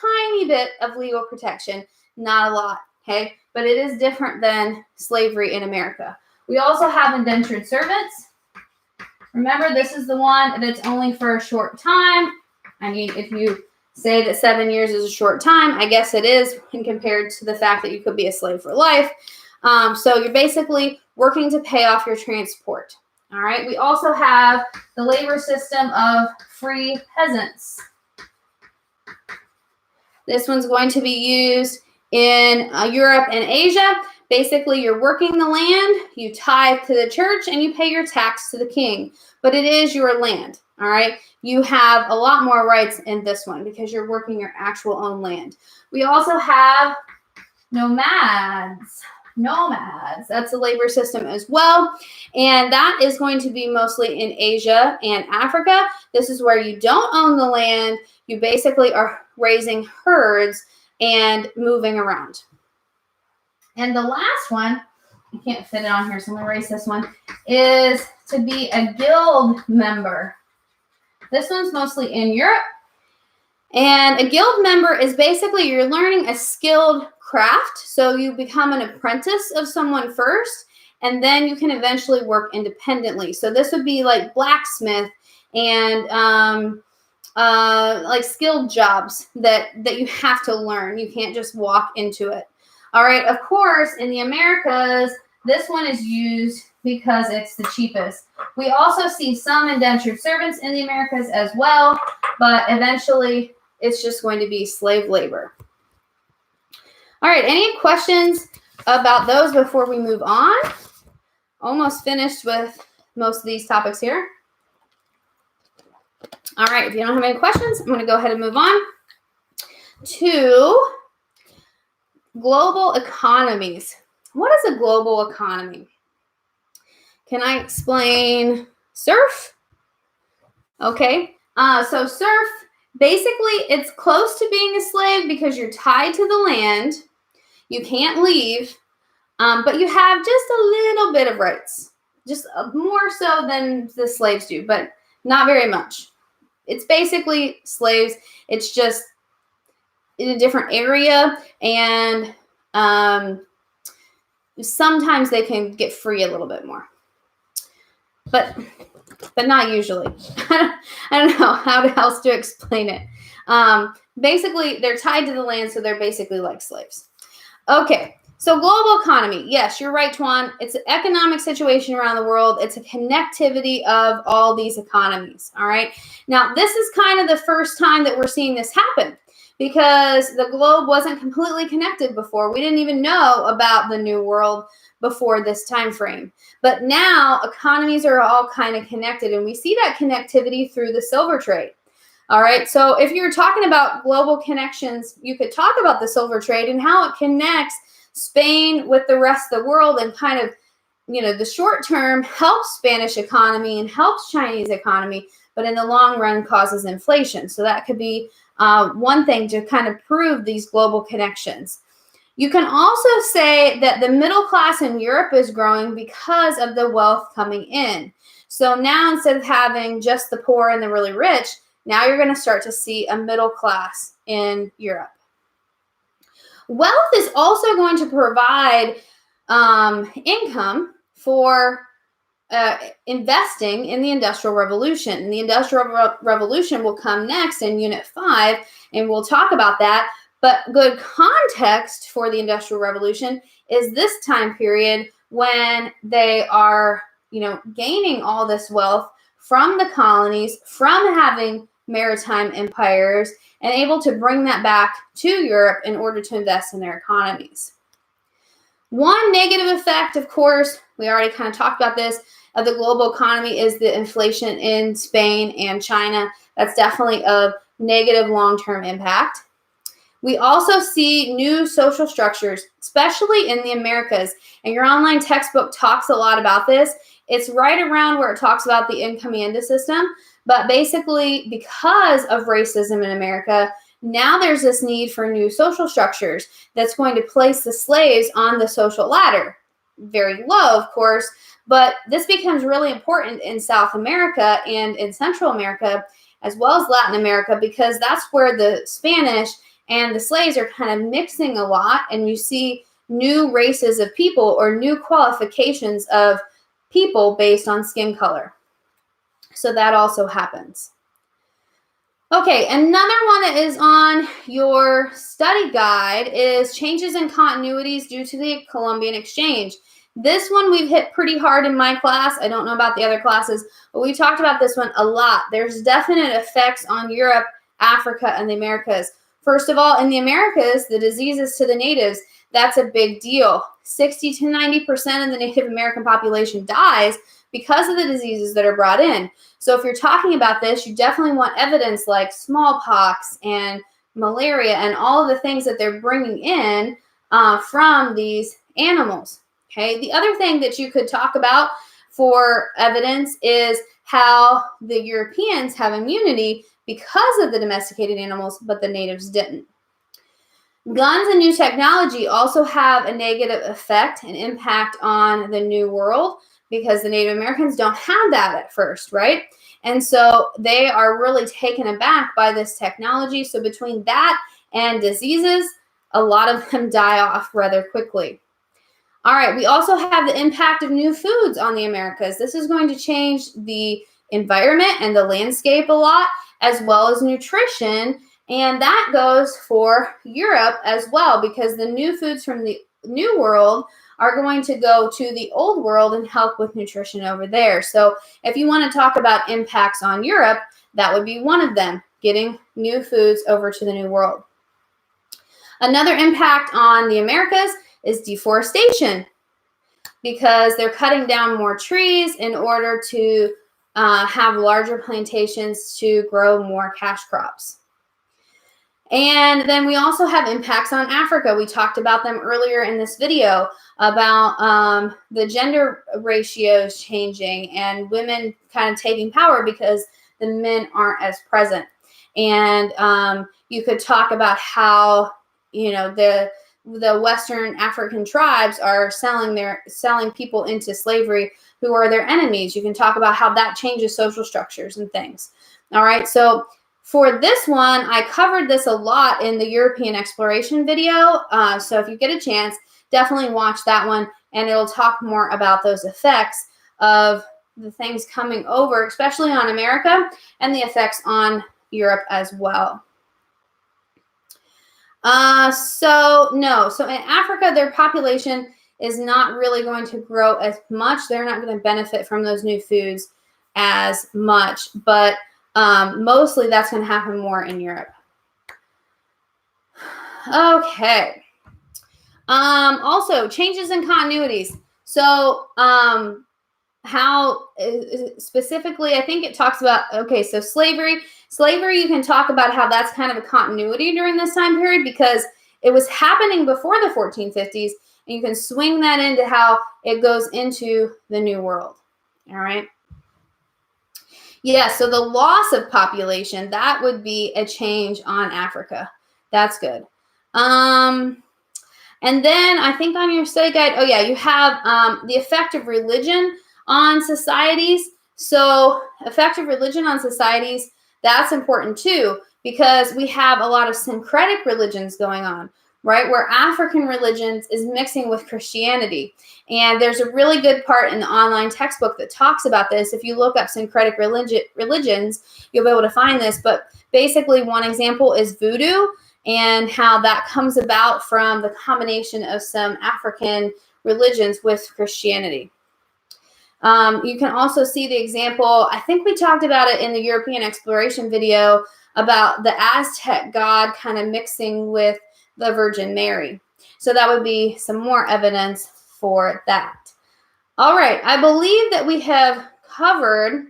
[SPEAKER 1] tiny bit of legal protection. Not a lot, okay? But it is different than slavery in America. We also have indentured servants. Remember, this is the one that's only for a short time. I mean, if you say that 7 years is a short time, I guess it is when compared to the fact that you could be a slave for life. So you're basically working to pay off your transport. All right. We also have the labor system of free peasants. This one's going to be used in Europe and Asia. Basically, you're working the land, you tithe to the church, and you pay your tax to the king. But it is your land, all right? You have a lot more rights in this one because you're working your actual own land. We also have nomads. That's a labor system as well. And that is going to be mostly in Asia and Africa. This is where you don't own the land. You basically are raising herds and moving around. And the last one, I can't fit it on here, so I'm going to erase this one, is to be a guild member. This one's mostly in Europe. And a guild member is basically you're learning a skilled craft. So you become an apprentice of someone first, and then you can eventually work independently. So this would be like blacksmith and like skilled jobs that you have to learn. You can't just walk into it. All right, of course, in the Americas, this one is used because it's the cheapest. We also see some indentured servants in the Americas as well, but eventually it's just going to be slave labor. All right, any questions about those before we move on? Almost finished with most of these topics here. All right, if you don't have any questions, I'm going to go ahead and move on to global economies. What is a global economy? Can I explain serf? Okay, so serf, basically it's close to being a slave because you're tied to the land. You can't leave, but you have just a little bit of rights, just more so than the slaves do, but not very much. It's basically slaves. It's just in a different area, and sometimes they can get free a little bit more, but not usually. I don't know how else to explain it. Basically, they're tied to the land, so they're basically like slaves. Okay, so global economy. Yes, you're right, Tuan. It's an economic situation around the world. It's a connectivity of all these economies, all right? Now, this is kind of the first time that we're seeing this happen because the globe wasn't completely connected before. We didn't even know about the New World before this time frame. But now economies are all kind of connected, and we see that connectivity through the silver trade. All right, so if you're talking about global connections, you could talk about the silver trade and how it connects Spain with the rest of the world, and kind of, the short term helps Spanish economy and helps Chinese economy, but in the long run causes inflation. So that could be one thing to kind of prove these global connections. You can also say that the middle class in Europe is growing because of the wealth coming in. So now, instead of having just the poor and the really rich, now you're going to start to see a middle class in Europe. Wealth is also going to provide income for investing in the Industrial Revolution. And the Industrial Revolution will come next in Unit 5, and we'll talk about that. But good context for the Industrial Revolution is this time period when they are, gaining all this wealth from the colonies, from having maritime empires, and able to bring that back to Europe in order to invest in their economies. One negative effect, of course, we already kind of talked about this, of the global economy is the inflation in Spain and China. That's definitely a negative long-term impact. We also see new social structures, especially in the Americas, and your online textbook talks a lot about this. It's right around where it talks about the encomienda system, but basically because of racism in America, now there's this need for new social structures that's going to place the slaves on the social ladder. Very low, of course, but this becomes really important in South America and in Central America, as well as Latin America, because that's where the Spanish and the slaves are kind of mixing a lot, and you see new races of people or new qualifications of people based on skin color. So that also happens. Okay, another one that is on your study guide is changes in continuities due to the Columbian Exchange. This one we've hit pretty hard in my class. I don't know about the other classes, but we talked about this one a lot. There's definite effects on Europe, Africa, and the Americas. First of all, in the Americas, the diseases to the natives, that's a big deal. 60 to 90% of the Native American population dies because of the diseases that are brought in. So if you're talking about this, you definitely want evidence like smallpox and malaria and all of the things that they're bringing in from these animals. Okay. The other thing that you could talk about for evidence is how the Europeans have immunity because of the domesticated animals, but the natives didn't. Guns and new technology also have a negative effect and impact on the New World because the Native Americans don't have that at first, right? And so they are really taken aback by this technology. So between that and diseases, a lot of them die off rather quickly. All right, we also have the impact of new foods on the Americas. This is going to change the environment and the landscape a lot, as well as nutrition. And that goes for Europe as well, because the new foods from the New World are going to go to the Old World and help with nutrition over there. So if you want to talk about impacts on Europe, that would be one of them, getting new foods over to the New World. Another impact on the Americas is deforestation, because they're cutting down more trees in order to have larger plantations to grow more cash crops. And then we also have impacts on Africa. We talked about them earlier in this video about the gender ratios changing and women kind of taking power because the men aren't as present. And you could talk about how, the Western African tribes are selling people into slavery who are their enemies. You can talk about how that changes social structures and things. All right, so for this one, I covered this a lot in the European exploration video. So if you get a chance, definitely watch that one, and it'll talk more about those effects of the things coming over, especially on America, and the effects on Europe as well. So in Africa, their population is not really going to grow as much. They're not going to benefit from those new foods as much, but mostly that's going to happen more in Europe. Okay. Also, changes in continuities. So how specifically, I think it talks about, okay, so slavery, you can talk about how that's kind of a continuity during this time period because it was happening before the 1450s, and you can swing that into how it goes into the New World. All right. Yeah, so the loss of population, that would be a change on Africa. That's good. And then I think on your study guide, oh yeah, you have the effect of religion on societies. So effect of religion on societies, that's important too, because we have a lot of syncretic religions going on, right? Where African religions is mixing with Christianity. And there's a really good part in the online textbook that talks about this. If you look up syncretic religions, you'll be able to find this. But basically, one example is voodoo and how that comes about from the combination of some African religions with Christianity. You can also see the example, I think we talked about it in the European exploration video, about the Aztec god kind of mixing with the Virgin Mary. So that would be some more evidence for that. All right, I believe that we have covered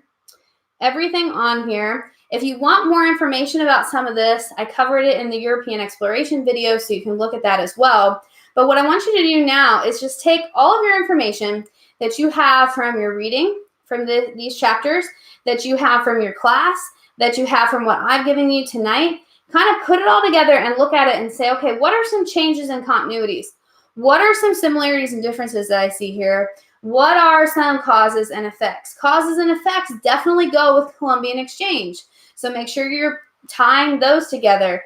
[SPEAKER 1] everything on here. If you want more information about some of this, I covered it in the European exploration video, so you can look at that as well. But what I want you to do now is just take all of your information that you have from your reading, from these chapters, that you have from your class, that you have from what I've given you tonight, kind of put it all together and look at it and say, okay, what are some changes and continuities? What are some similarities and differences that I see here? What are some causes and effects? Causes and effects definitely go with Columbian exchange. So make sure you're tying those together.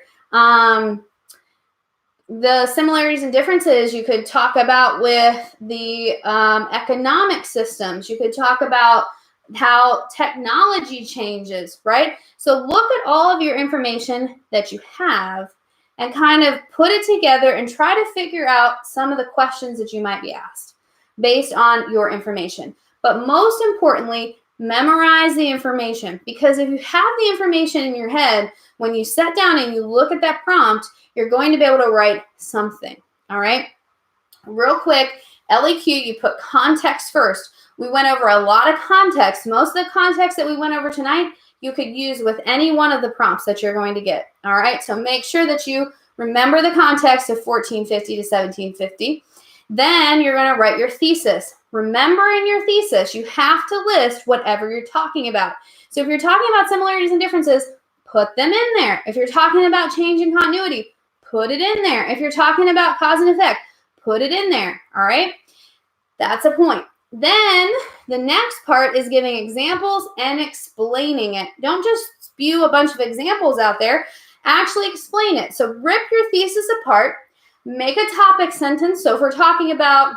[SPEAKER 1] The similarities and differences you could talk about with the economic systems. You could talk about how technology changes, right? So look at all of your information that you have and kind of put it together and try to figure out some of the questions that you might be asked based on your information. But most importantly, memorize the information, because if you have the information in your head, when you sit down and you look at that prompt, you're going to be able to write something. All right. Real quick, LEQ, you put context first. We went over a lot of context. Most of the context that we went over tonight, you could use with any one of the prompts that you're going to get. All right. So make sure that you remember the context of 1450 to 1750. Then you're going to write your thesis. Remember, in your thesis, you have to list whatever you're talking about. So if you're talking about similarities and differences, put them in there. If you're talking about change and continuity, put it in there. If you're talking about cause and effect, put it in there. All right. That's a point. Then the next part is giving examples and explaining it. Don't just spew a bunch of examples out there. Actually explain it. So rip your thesis apart. Make a topic sentence. So if we're talking about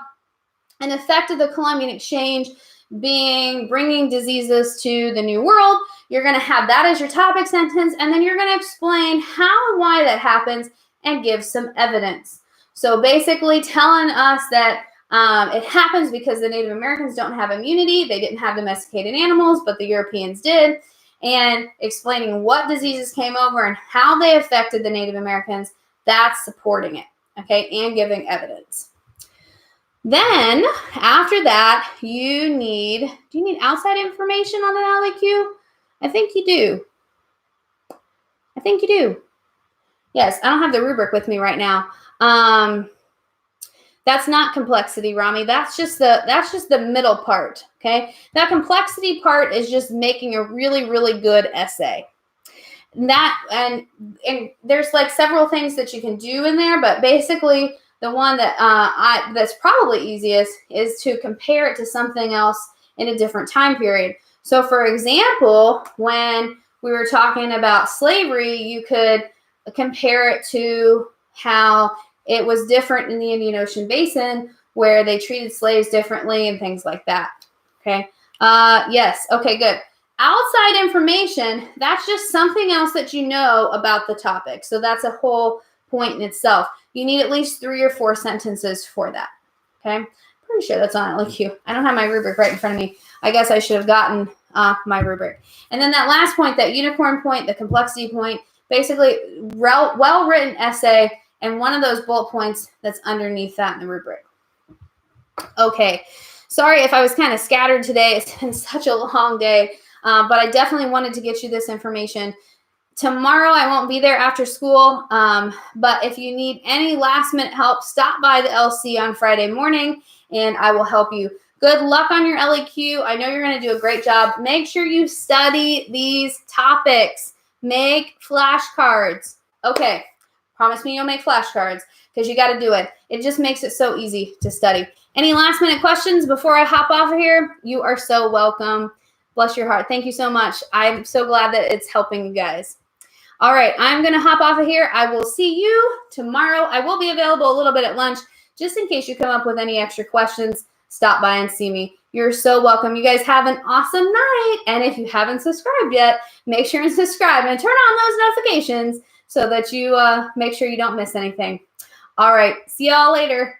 [SPEAKER 1] an effect of the Columbian exchange being bringing diseases to the New World, you're going to have that as your topic sentence, and then you're going to explain how and why that happens and give some evidence. So basically telling us that it happens because the Native Americans don't have immunity. They didn't have domesticated animals, but the Europeans did, and explaining what diseases came over and how they affected the Native Americans. That's supporting it. Okay, and giving evidence. Then after that, do you need outside information on an LEQ? I think you do. Yes, I don't have the rubric with me right now. That's not complexity, Rami. That's just the middle part. Okay, that complexity part is just making a really, really good essay. And there's like several things that you can do in there, but basically the one that that's probably easiest is to compare it to something else in a different time period. So for example, when we were talking about slavery, you could compare it to how it was different in the Indian Ocean Basin, where they treated slaves differently and things like that. Okay. Yes. Okay, good. Outside information, that's just something else that you know about the topic. So that's a whole point in itself. You need at least 3 or 4 sentences for that. Okay. Pretty sure that's on LEQ. I don't have my rubric right in front of me. I guess I should have gotten my rubric. And then that last point, that unicorn point, the complexity point, basically well-written essay and one of those bullet points that's underneath that in the rubric. Okay. Sorry if I was kind of scattered today. It's been such a long day, but I definitely wanted to get you this information. Tomorrow I won't be there after school, but if you need any last minute help, stop by the LC on Friday morning and I will help you. Good luck on your LEQ. I know you're going to do a great job. Make sure you study these topics. Make flashcards. Okay, promise me you'll make flashcards because you got to do it. It just makes it so easy to study. Any last minute questions before I hop off of here? You are so welcome. Bless your heart. Thank you so much. I'm so glad that it's helping you guys. All right, I'm going to hop off of here. I will see you tomorrow. I will be available a little bit at lunch just in case you come up with any extra questions. Stop by and see me. You're so welcome. You guys have an awesome night. And if you haven't subscribed yet, make sure and subscribe and turn on those notifications so that you make sure you don't miss anything. All right, see y'all later.